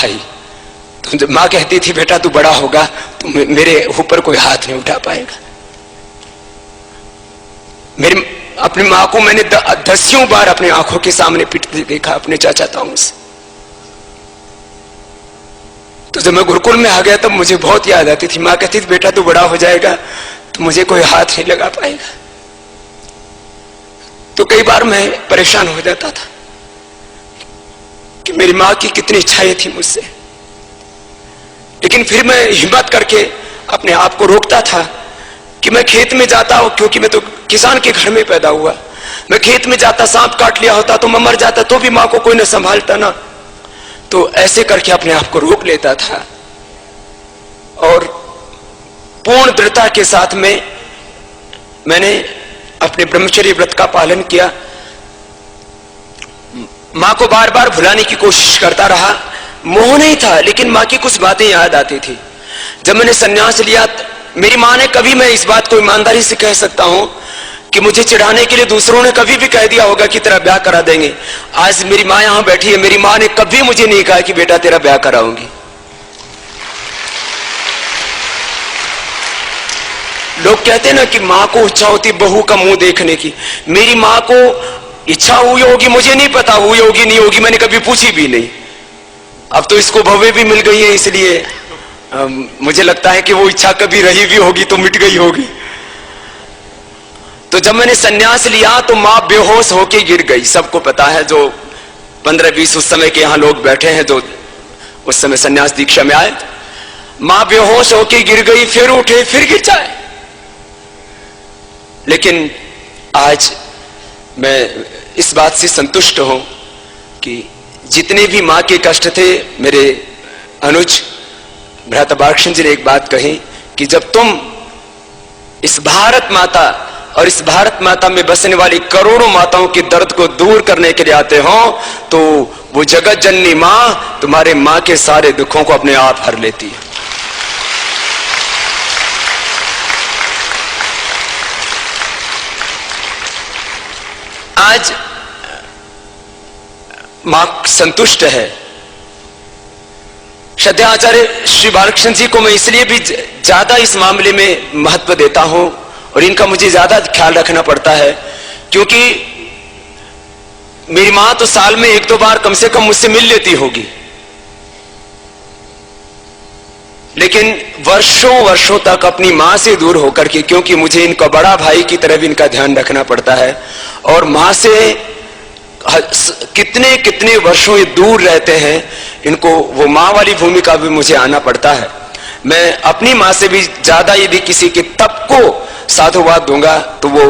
भाई। तो जब माँ कहती थी बेटा तू बड़ा होगा तो मेरे ऊपर कोई हाथ नहीं उठा पाएगा। मेरी अपनी माँ को मैंने दसियों बार अपनी आंखों के सामने पिटते देखा अपने चाचा ताऊ से। तो जब मैं गुरुकुल में आ गया तब मुझे बहुत याद आती थी। माँ कहती थी बेटा तू बड़ा हो जाएगा तो मुझे कोई हाथ नहीं लगा पाएगा। तो कई बार मैं परेशान हो जाता था कि मेरी माँ की कितनी इच्छाएं थी मुझसे, लेकिन फिर मैं हिम्मत करके अपने आप को रोकता था कि मैं खेत में जाता हूं, क्योंकि मैं तो किसान के घर में पैदा हुआ। मैं खेत में जाता, सांप काट लिया होता तो मैं मर जाता, तो भी माँ को कोई न संभालता ना। तो ऐसे करके अपने आप को रोक लेता था और पूर्ण दृढ़ता के साथ में मैंने अपने ब्रह्मचर्य व्रत का पालन किया। मां को बार बार भुलाने की कोशिश करता रहा, मोह नहीं था, लेकिन मां की कुछ बातें याद आती थी। जब मैंने संन्यास लिया, मेरी मां ने कभी, मैं इस बात को ईमानदारी से कह सकता हूं कि मुझे चिढ़ाने के लिए दूसरों ने कभी भी कह दिया होगा कि तेरा ब्याह करा देंगे। आज मेरी मां यहां बैठी है, मेरी मां ने कभी मुझे नहीं कहा कि बेटा तेरा ब्याह कराऊंगी। लोग कहते हैं ना कि मां को इच्छा होती बहू का मुंह देखने की। मेरी मां को इच्छा हुई होगी, मुझे नहीं पता हुई होगी नहीं होगी, मैंने कभी पूछी भी नहीं। अब तो इसको भव्य भी मिल गई है, इसलिए मुझे लगता है कि वो इच्छा कभी रही भी होगी तो मिट गई होगी। तो जब मैंने संन्यास लिया तो मां बेहोश होके गिर गई। सबको पता है, जो 15-20 उस समय के यहां लोग बैठे हैं जो उस समय संन्यास दीक्षा में आए। मां बेहोश होके गिर गई, फिर उठे, फिर गिर जाए। लेकिन आज मैं इस बात से संतुष्ट हूं कि जितने भी मां के कष्ट थे, मेरे अनुज भ्राता बालकृष्ण जी ने एक बात कही कि जब तुम इस भारत माता और इस भारत माता में बसने वाली करोड़ों माताओं के दर्द को दूर करने के लिए आते हो तो वो जगत जननी मां तुम्हारे मां के सारे दुखों को अपने आप हर लेती है। आज मां संतुष्ट है। श्रद्धेय आचार्य श्री बालकृष्ण जी को मैं इसलिए भी ज्यादा इस मामले में महत्व देता हूं और इनका मुझे ज्यादा ख्याल रखना पड़ता है, क्योंकि मेरी मां तो साल में 1-2 बार कम से कम मुझसे मिल लेती होगी, लेकिन वर्षों वर्षों तक अपनी मां से दूर होकर के, क्योंकि मुझे इनका बड़ा भाई की तरह भी इनका ध्यान रखना पड़ता है और मां से कितने कितने वर्षों ये दूर रहते हैं, इनको वो मां वाली भूमिका भी मुझे आना पड़ता है। मैं अपनी मां से भी ज्यादा यदि किसी के तप को साधुवाद दूंगा तो वो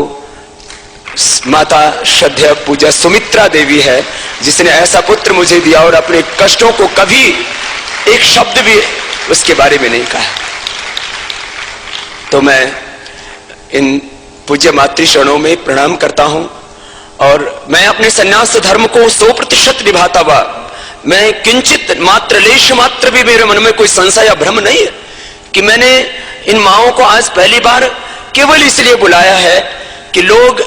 माता श्रद्धेय पूज्य सुमित्रा देवी है, जिसने ऐसा पुत्र मुझे दिया और अपने कष्टों को कभी एक शब्द भी उसके बारे में नहीं कहा। तो मैं इन पूज्य मातृशरणों में प्रणाम करता हूं और मैं अपने सन्यास धर्म को 100% निभाता हुआ, मैं किंचित मात्र लेश मात्र भी मेरे मन में कोई संशय या भ्रम नहीं है कि मैंने इन माओं को आज पहली बार केवल इसलिए बुलाया है कि लोग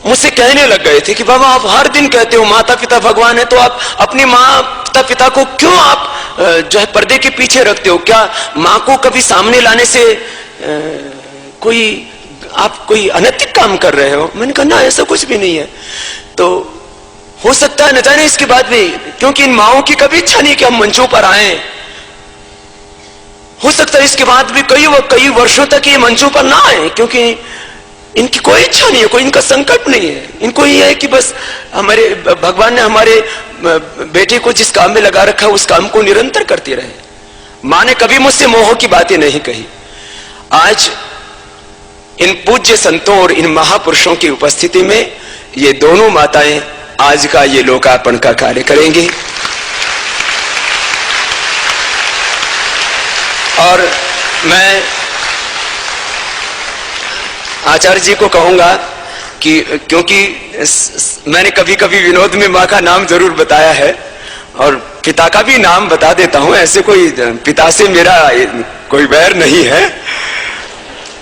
मुझसे कहने लग गए थे कि बाबा आप हर दिन कहते हो माता पिता भगवान है, तो आप अपनी माता पिता को क्यों आप जो है पर्दे के पीछे रखते हो? क्या मां को कभी सामने लाने से आप कोई अनैतिक काम कर रहे हो? मैंने कहा ना, ऐसा कुछ भी नहीं है। तो हो सकता है न जाने इसके बाद भी, क्योंकि इन माओं की कभी इच्छा नहीं कि हम मंचों पर आए, हो सकता है इसके बाद भी कई वर्षों तक ये मंचों पर ना आए, क्योंकि इनकी कोई इच्छा नहीं है, कोई इनका संकल्प नहीं है। इनको ये है कि बस हमारे भगवान ने हमारे बेटे को जिस काम में लगा रखा है उस काम को निरंतर करती रहे। मां ने कभी मुझसे मोह की बातें नहीं कही। आज इन पूज्य संतों और इन महापुरुषों की उपस्थिति में ये दोनों माताएं आज का ये लोकार्पण का कार्य करेंगी और मैं आचार्य जी को कहूंगा कि क्योंकि मैंने कभी कभी विनोद में मां का नाम जरूर बताया है और पिता का भी नाम बता देता हूं, ऐसे कोई पिता से मेरा कोई वैर नहीं है।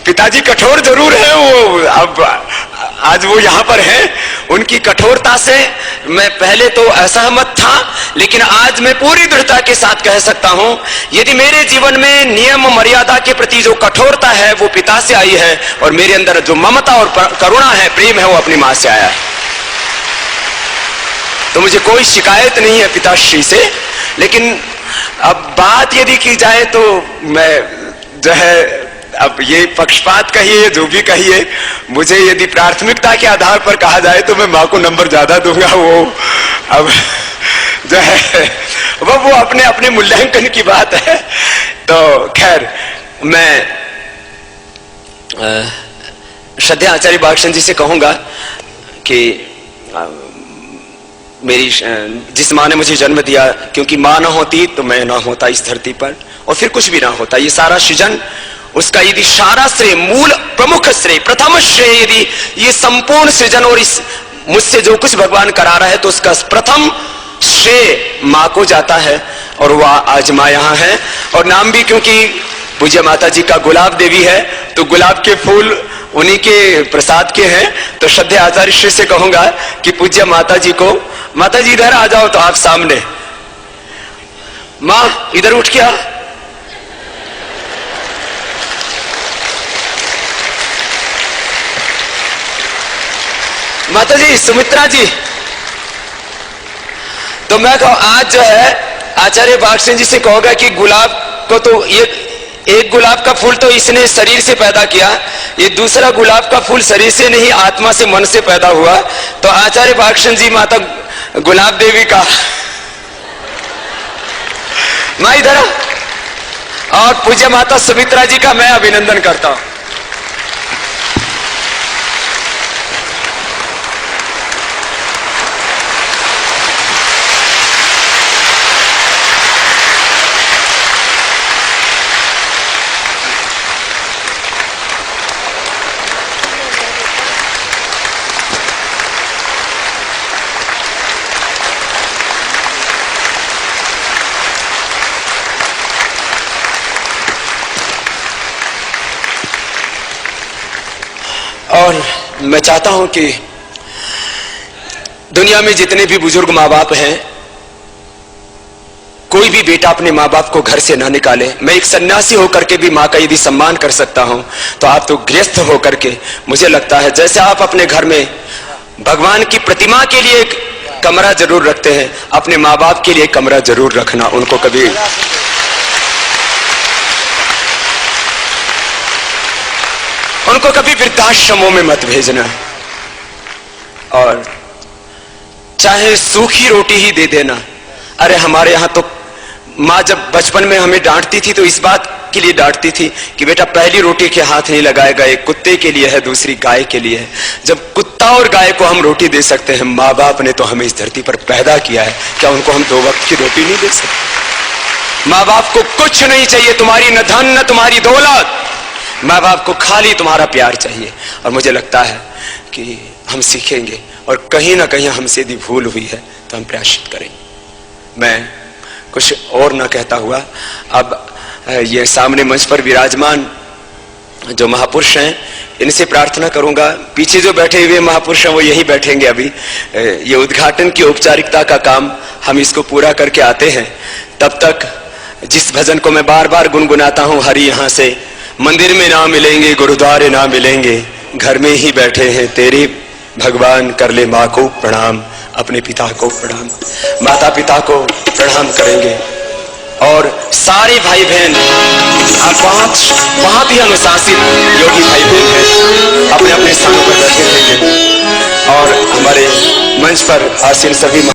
पिताजी कठोर जरूर है, वो अब आज वो यहाँ पर हैं। उनकी कठोरता से मैं पहले तो असहमत था, लेकिन आज मैं पूरी दृढ़ता के साथ कह सकता हूं, यदि मेरे जीवन में नियम मर्यादा के प्रति जो कठोरता है वो पिता से आई है, और मेरे अंदर जो ममता और करुणा है, प्रेम है, वो अपनी मां से आया है। तो मुझे कोई शिकायत नहीं है पिताश्री से। लेकिन अब बात यदि की जाए तो मैं जो है, अब ये पक्षपात कहिए जो भी कहिए, मुझे यदि प्राथमिकता के आधार पर कहा जाए तो मैं मां को नंबर ज्यादा दूंगा। वो अब जो है वो अपने अपने मूल्यांकन की बात है। तो खैर, मैं श्रद्धेय आचार्य बागशन जी से कहूंगा कि मेरी जिस माँ ने मुझे जन्म दिया, क्योंकि माँ ना होती तो मैं ना होता इस धरती पर, और फिर कुछ भी ना होता। ये सारा सृजन, उसका यदि सारा श्रेय, मूल प्रमुख श्रेय, प्रथम श्रेय, यदि ये संपूर्ण सृजन और इस मुझसे जो कुछ भगवान करा रहा है, तो उसका प्रथम श्रेय माँ को जाता है। और वह आज माँ यहाँ है, और नाम भी क्योंकि पूज्य माता जी का गुलाब देवी है, तो गुलाब के फूल उन्हीं के प्रसाद के हैं। तो श्रद्धेय आचार्य श्री से कहूंगा कि पूज्य माता जी को, माता जी इधर आ जाओ, तो आप सामने, माँ इधर उठ के आ। माता जी, सुमित्रा जी, तो मैं कहूं आज जो है आचार्य बागशन जी से कहोगा कि गुलाब को तो ये एक गुलाब का फूल तो इसने शरीर से पैदा किया, ये दूसरा गुलाब का फूल शरीर से नहीं, आत्मा से, मन से पैदा हुआ। तो आचार्य बागशन जी माता गुलाब देवी का, मां इधर, और पूज्य माता सुमित्रा जी का मैं अभिनंदन करता हूं। और मैं चाहता हूं कि दुनिया में जितने भी बुजुर्ग माँ बाप हैं, कोई भी बेटा अपने माँ बाप को घर से ना निकाले। मैं एक सन्यासी होकर के भी माँ का यदि सम्मान कर सकता हूं, तो आप तो गृहस्थ होकर के, मुझे लगता है जैसे आप अपने घर में भगवान की प्रतिमा के लिए एक कमरा जरूर रखते हैं, अपने माँ बाप के लिए कमरा जरूर रखना। उनको कभी वृद्धाश्रमों में मत भेजना, और चाहे सूखी रोटी ही दे देना। अरे हमारे यहाँ तो माँ जब बचपन में हमें डांटती थी तो इस बात के लिए डांटती थी कि बेटा पहली रोटी के हाथ नहीं लगाएगा, एक कुत्ते के लिए है, दूसरी गाय के लिए है। जब कुत्ता और गाय को हम रोटी दे सकते हैं, माँ बाप ने तो हमें इस धरती पर पैदा किया है, क्या उनको हम 2 वक्त की रोटी नहीं दे सकते? माँ बाप को कुछ नहीं चाहिए, तुम्हारी न धन न तुम्हारी दौलत, माँ बाप को खाली तुम्हारा प्यार चाहिए। और मुझे लगता है कि हम सीखेंगे, और कहीं ना कहीं हमसे यदि भूल हुई है तो हम प्रायश्चित करेंगे। मैं कुछ और ना कहता हुआ, अब ये सामने मंच पर विराजमान जो महापुरुष हैं, इनसे प्रार्थना करूंगा। पीछे जो बैठे हुए महापुरुष हैं वो यही बैठेंगे अभी। ये उद्घाटन की औपचारिकता का काम हम इसको पूरा करके आते हैं। तब तक जिस भजन को मैं बार बार गुनगुनाता हूं, हरि यहाँ से मंदिर में ना मिलेंगे, गुरुद्वारे ना मिलेंगे, घर में ही बैठे हैं तेरे भगवान, कर ले माँ को प्रणाम, अपने पिता को प्रणाम, माता पिता को प्रणाम करेंगे। और सारे भाई बहन, आप बहुत ही अनुशासित योगी भाई बहन हैं, अपने अपने स्थानों पर बैठे रहेंगे। और हमारे मंच पर आसीन सभी